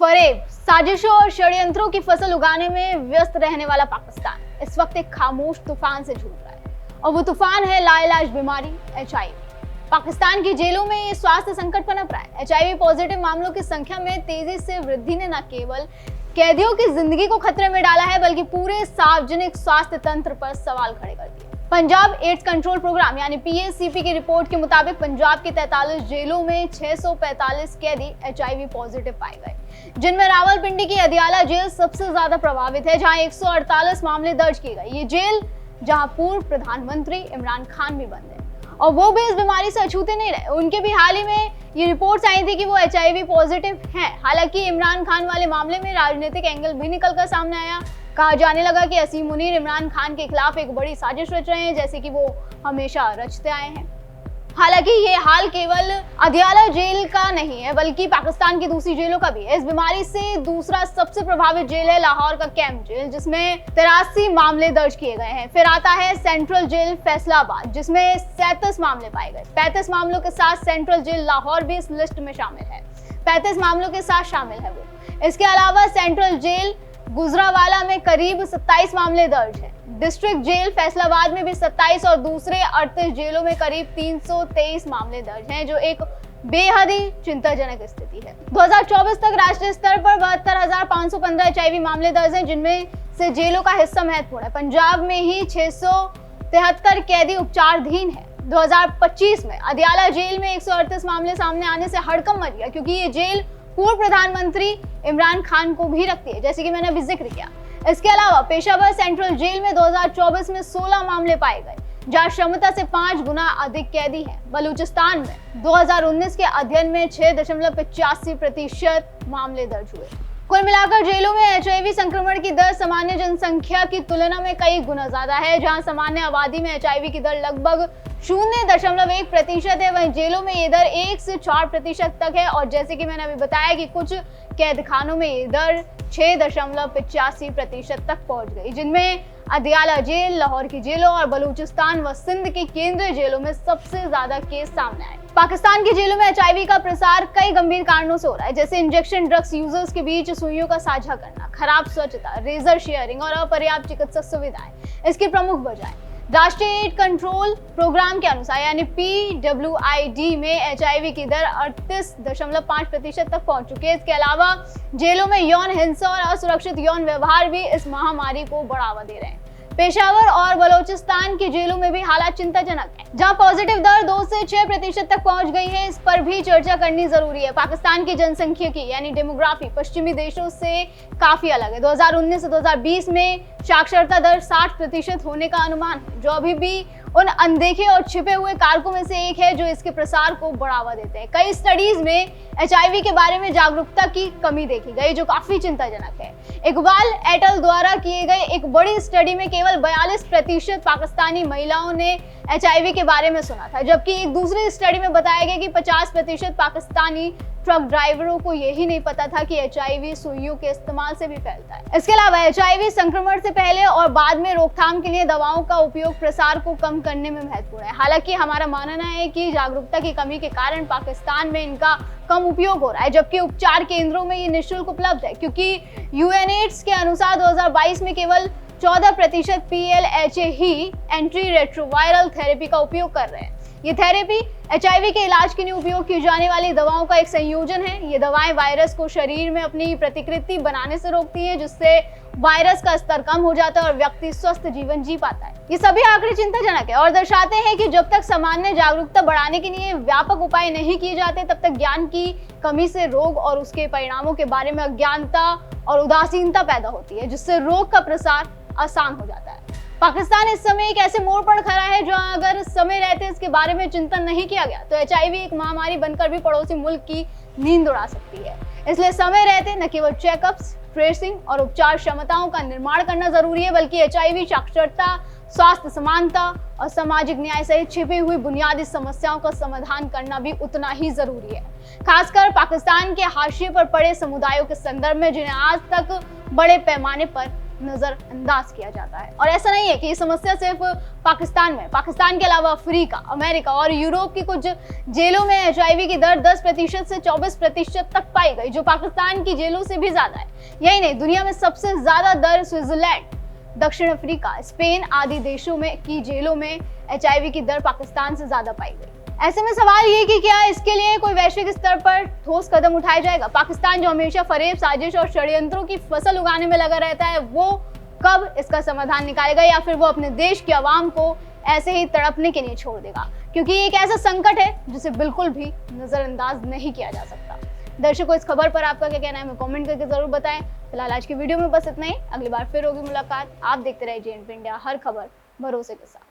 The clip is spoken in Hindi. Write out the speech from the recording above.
फरेब, साजिशों और षड्यंत्रों की फसल उगाने में व्यस्त रहने वाला पाकिस्तान इस वक्त एक खामोश तूफान से जूझ रहा है और वो तूफान है लाइलाज बीमारी HIV। पाकिस्तान की जेलों में ये स्वास्थ्य संकट पनप रहा है। HIV पॉजिटिव मामलों की संख्या में तेजी से वृद्धि ने न केवल कैदियों की जिंदगी को खतरे में डाला है बल्कि पूरे सार्वजनिक स्वास्थ्य तंत्र पर सवाल खड़े कर दिए। पंजाब एड्स कंट्रोल प्रोग्राम यानी PACP की रिपोर्ट के मुताबिक पंजाब की 43 जेलों में 645 कैदी HIV पॉजिटिव पाए गए, जिनमें रावलपिंडी की अदियाला जेल सबसे ज्यादा प्रभावित है, जहां 148 मामले दर्ज किए गए। ये जेल जहां पूर्व प्रधानमंत्री इमरान खान भी बंद है और वो भी इस बीमारी से अछूते नहीं रहे। उनके भी हाल ही में ये रिपोर्ट्स आई थी कि वो HIV पॉजिटिव हैं। हालांकि इमरान खान वाले मामले में राजनीतिक एंगल भी निकलकर सामने आया। कहा जाने लगा कि असीम मुनीर इमरान खान के खिलाफ एक बड़ी साजिश रच रहे हैं, जैसे कि वो हमेशा रचते आए हैं। हालांकि ये हाल केवल अदियाला जेल का नहीं है बल्कि पाकिस्तान की दूसरी जेलों का भी है। इस बीमारी से दूसरा सबसे प्रभावित जेल है लाहौर का कैंप जेल, जिसमें 83 मामले दर्ज किए गए हैं। फिर आता है सेंट्रल जेल फैसलाबाद, जिसमें 37 मामले पाए गए। 35 मामलों के साथ सेंट्रल जेल लाहौर भी इस लिस्ट में शामिल है। 35 मामलों के साथ शामिल है वो। इसके अलावा सेंट्रल जेल गुजरावाला में करीब 27 मामले दर्ज हैं। डिस्ट्रिक्ट जेल फैसलाबाद में भी 27 और दूसरे 38 जेलों में करीब 323 मामले दर्ज हैं, जो एक बेहद ही चिंताजनक स्थिति है। 2024 तक राष्ट्रीय स्तर पर 72,515 HIV मामले दर्ज हैं, जिनमें से जेलों का हिस्सा महत्वपूर्ण है। पंजाब में ही 673 कैदी उपचाराधीन है। 2025 में अदियाला जेल में 138 मामले सामने आने से हड़कंप मच गया, क्योंकि ये जेल पूर्व प्रधानमंत्री इमरान खान को भी रखती है, जैसे कि मैंने अभी जिक्र किया। इसके अलावा पेशावर सेंट्रल जेल में 2024 में 16 मामले पाए गए, जहां क्षमता से 5 गुना अधिक कैदी हैं। बलूचिस्तान में 2019 के अध्ययन में 6.85% मामले दर्ज हुए। कुल मिलाकर जेलों में HIV संक्रमण की दर सामान्य जनसंख्या की तुलना में कई गुना ज्यादा है। जहां सामान्य आबादी में HIV की दर लगभग 0.1% है, वहीं जेलों में ये दर 1 से 4% तक है। और जैसे कि मैंने अभी बताया कि कुछ कैद खानों में ये दर 6.85% तक पहुंच गई, जिनमें अदियाला जेल, लाहौर की जेलों और बलूचिस्तान व सिंध की केंद्रीय जेलों में सबसे ज्यादा केस सामने आए। पाकिस्तान की जेलों में HIV का प्रसार कई गंभीर कारणों से हो रहा है, जैसे इंजेक्शन ड्रग्स यूजर्स के बीच सुइयों का साझा करना, खराब स्वच्छता, रेजर शेयरिंग और अपर्याप्त चिकित्सक सुविधाएं इसकी प्रमुख वजह है। राष्ट्रीय एड कंट्रोल प्रोग्राम के अनुसार यानी PWID में HIV की दर 38.5% तक पहुंच चुकी है। इसके अलावा जेलों में यौन हिंसा और असुरक्षित यौन व्यवहार भी इस महामारी को बढ़ावा दे रहे हैं। पेशावर और बलोचिस्तान की जेलों में भी हालात चिंताजनक है, जहां पॉजिटिव दर 2 से 6% तक पहुंच गई है। इस पर भी चर्चा करनी जरूरी है। पाकिस्तान की जनसंख्यिकी यानी डेमोग्राफी पश्चिमी देशों से काफी अलग है। 2019 से 2020 में साक्षरता दर 60% होने का अनुमान है, जो अभी भी उन अनदेखे और छिपे हुए कारकों में से एक है जो इसके प्रसार को बढ़ावा देते हैं। कई स्टडीज में HIV के बारे में जागरूकता की कमी देखी गई, जो काफी चिंताजनक है। इकबाल एट अल द्वारा किए गए एक बड़ी स्टडी में केवल 42% पाकिस्तानी महिलाओं ने HIV के बारे में सुना था, जबकि एक दूसरी स्टडी में बताया गया कि 50% पाकिस्तानी ट्रक ड्राइवरों को यही नहीं पता था कि HIV सुइयों के इस्तेमाल से भी फैलता है। इसके अलावा HIV संक्रमण से पहले और बाद में रोकथाम के लिए दवाओं का उपयोग प्रसार को कम करने में महत्वपूर्ण है। हालांकि हमारा मानना है कि जागरूकता की कमी के कारण पाकिस्तान में इनका कम उपयोग हो रहा है, जबकि उपचार केंद्रों में ये निःशुल्क उपलब्ध है, क्योंकि UNAIDS के अनुसार 2022 में केवल 14% PLHA ही एंटी रेट्रोवायरल थेरेपी का उपयोग कर रहे हैं। ये थेरेपी HIV के इलाज के लिए उपयोग की जाने वाली दवाओं का एक संयोजन है। ये दवाएं वायरस को शरीर में अपनी प्रतिकृति बनाने से रोकती हैं, जिससे वायरस का स्तर कम हो जाता है और व्यक्ति स्वस्थ जीवन जी पाता है। ये सभी आंकड़े चिंताजनक है और दर्शाते हैं कि जब तक सामान्य जागरूकता बढ़ाने के लिए व्यापक उपाय नहीं किए जाते, तब तक ज्ञान की कमी से रोग और उसके परिणामों के बारे में अज्ञानता और उदासीनता पैदा होती है, जिससे रोग का प्रसार आसान हो जाता है। पाकिस्तान इस समय एक ऐसे मोड़ पर खड़ा है जहां अगर समय रहते इसके बारे में चिंतन नहीं किया गया तो HIV एक महामारी बनकर भी पड़ोसी मुल्क की नींद उड़ा सकती है। इसलिए समय रहते न केवल चेकअप्स, ट्रेसिंग और उपचार क्षमताओं का निर्माण करना जरूरी है, बल्कि HIV साक्षरता, स्वास्थ्य समानता और सामाजिक न्याय सहित छिपी हुई बुनियादी समस्याओं का समाधान करना भी उतना ही जरूरी है। खासकर पाकिस्तान के हाशिए पर पड़े समुदायों के संदर्भ में, जिन्हें आज तक बड़े पैमाने पर नजरअंदाज किया जाता है। और ऐसा नहीं है कि ये समस्या सिर्फ पाकिस्तान में, पाकिस्तान के अलावा अफ्रीका, अमेरिका और यूरोप की कुछ जेलों में HIV की दर 10% से 24% तक पाई गई, जो पाकिस्तान की जेलों से भी ज्यादा है। यही नहीं, दुनिया में सबसे ज्यादा दर स्विट्जरलैंड, दक्षिण अफ्रीका, स्पेन आदि देशों में की जेलों में HIV की दर पाकिस्तान से ज्यादा पाई गई। ऐसे में सवाल ये कि क्या इसके लिए कोई वैश्विक स्तर पर ठोस कदम उठाया जाएगा? पाकिस्तान जो हमेशा फरेब, साजिश और षड्यंत्रों की फसल उगाने में लगा रहता है, वो कब इसका समाधान निकालेगा, या फिर वो अपने देश की आवाम को ऐसे ही तड़पने के लिए छोड़ देगा? क्योंकि ये एक ऐसा संकट है जिसे बिल्कुल भी नजरअंदाज नहीं किया जा सकता। दर्शकों, इस खबर पर आपका क्या कहना है, हमें कमेंट करके जरूर बताएं। फिलहाल आज की वीडियो में बस इतना ही। अगली बार फिर होगी मुलाकात। आप देखते रहिए JNP इंडिया, हर खबर भरोसे के साथ।